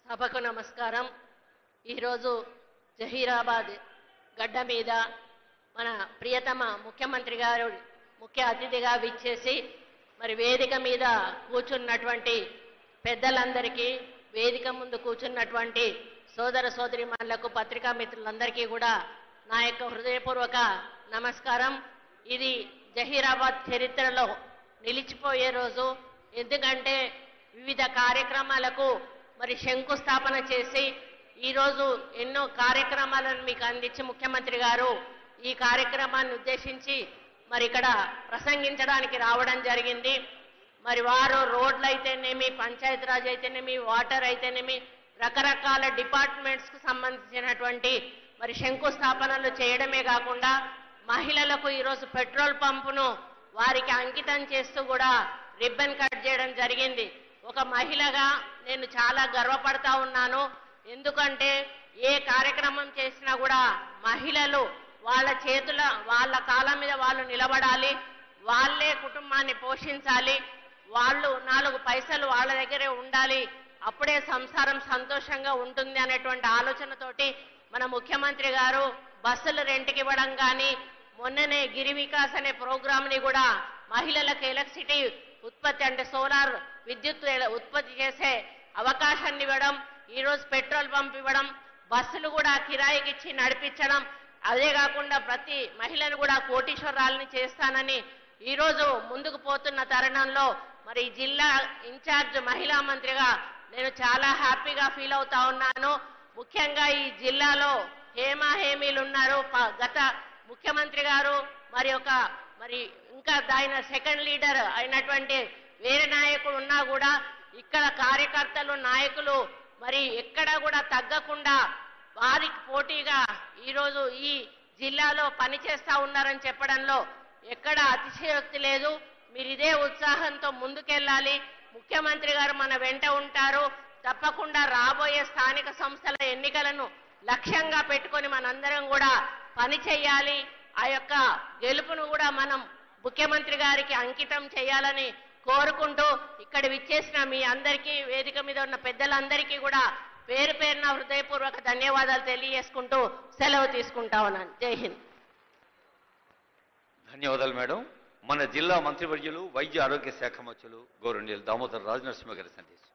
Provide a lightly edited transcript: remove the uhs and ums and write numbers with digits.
సభకు నమస్కారం. ఈరోజు జహీరాబాద్ గడ్డ మీద మన ప్రియతమ ముఖ్యమంత్రి గారు ముఖ్య అతిథిగా విచ్చేసి మరి వేదిక మీద కూర్చున్నటువంటి పెద్దలందరికీ, వేదిక ముందు కూర్చున్నటువంటి సోదర సోదరీమణులకు, పత్రికా మిత్రులందరికీ కూడా నా యొక్క హృదయపూర్వక నమస్కారం. ఇది జహీరాబాద్ చరిత్రలో నిలిచిపోయే రోజు. ఎందుకంటే వివిధ కార్యక్రమాలకు మరి శంకుస్థాపన చేసి ఈరోజు ఎన్నో కార్యక్రమాలను మీకు అందించి ముఖ్యమంత్రి గారు ఈ కార్యక్రమాన్ని ఉద్దేశించి మరి ఇక్కడ ప్రసంగించడానికి రావడం జరిగింది. మరి వారు రోడ్లు అయితేనేమి, పంచాయతీరాజ్ అయితేనేమి, వాటర్ అయితేనేమి, రకరకాల డిపార్ట్మెంట్స్కు సంబంధించినటువంటి మరి శంకుస్థాపనలు చేయడమే కాకుండా మహిళలకు ఈరోజు పెట్రోల్ పంపును వారికి అంకితం చేస్తూ కూడా రిబ్బన్ కట్ చేయడం జరిగింది. ఒక మహిళగా నేను చాలా గర్వపడతా ఉన్నాను. ఎందుకంటే ఏ కార్యక్రమం చేసినా కూడా మహిళలు వాళ్ళ కాళ్ళ మీద వాళ్ళు నిలబడాలి, వాళ్ళే కుటుంబాన్ని పోషించాలి, వాళ్ళు 4 పైసలు వాళ్ళ దగ్గరే ఉండాలి, అప్పుడే సంసారం సంతోషంగా ఉంటుంది అనేటువంటి ఆలోచనతోటి మన ముఖ్యమంత్రి గారు బస్సులు రెంట్కి ఇవ్వడం కానీ, మొన్ననే గిరి వికాస్ అనే ప్రోగ్రామ్ని కూడా మహిళలకు ఎలక్ట్రిసిటీ ఉత్పత్తి అంటే సోలార్ విద్యుత్ ఉత్పత్తి చేసే అవకాశాన్ని ఇవ్వడం, ఈరోజు పెట్రోల్ పంప్ ఇవ్వడం, బస్సులు కూడా కిరాయికి ఇచ్చి నడిపించడం, అదే కాకుండా ప్రతి మహిళను కూడా కోటీశ్వరాలని చేస్తానని ఈరోజు ముందుకు పోతున్న తరుణంలో మరి జిల్లా ఇన్ఛార్జ్ మహిళా మంత్రిగా నేను చాలా హ్యాపీగా ఫీల్ అవుతా ఉన్నాను. ముఖ్యంగా ఈ జిల్లాలో హేమీలు ఉన్నారు. గత ముఖ్యమంత్రి గారు మరి ఇంకా ఆయన సెకండ్ లీడర్ అయినటువంటి వేరే నాయకుడు ఉన్నా కూడా ఇక్కడ కార్యకర్తలు, నాయకులు మరి ఎక్కడ కూడా తగ్గకుండా వారికి పోటీగా ఈరోజు ఈ జిల్లాలో పనిచేస్తా ఉన్నారని చెప్పడంలో ఎక్కడ అతిశయోక్తి లేదు. మీరు ఇదే ఉత్సాహంతో ముందుకెళ్ళాలి. ముఖ్యమంత్రి గారు మన వెంట ఉంటారు. తప్పకుండా రాబోయే స్థానిక సంస్థల ఎన్నికలను లక్ష్యంగా పెట్టుకొని మనందరం కూడా పని చేయాలి. ఆ యొక్క గెలుపును కూడా మనం ముఖ్యమంత్రి గారికి అంకితం చేయాలని కోరుకుంటూ ఇక్కడ విచ్చేసిన మీ అందరికీ, వేదిక మీద ఉన్న పెద్దలందరికీ కూడా పేరు పేరున హృదయపూర్వక ధన్యవాదాలు తెలియజేసుకుంటూ సెలవు తీసుకుంటా ఉన్నాను. జై హింద్. ధన్యవాదాలు మేడం. మన జిల్లా మంత్రివర్యులు వైద్య ఆరోగ్య శాఖ మంత్రులు గౌరవనీయులు దామోదర్ రాజనరసింహ గారి సందేశం.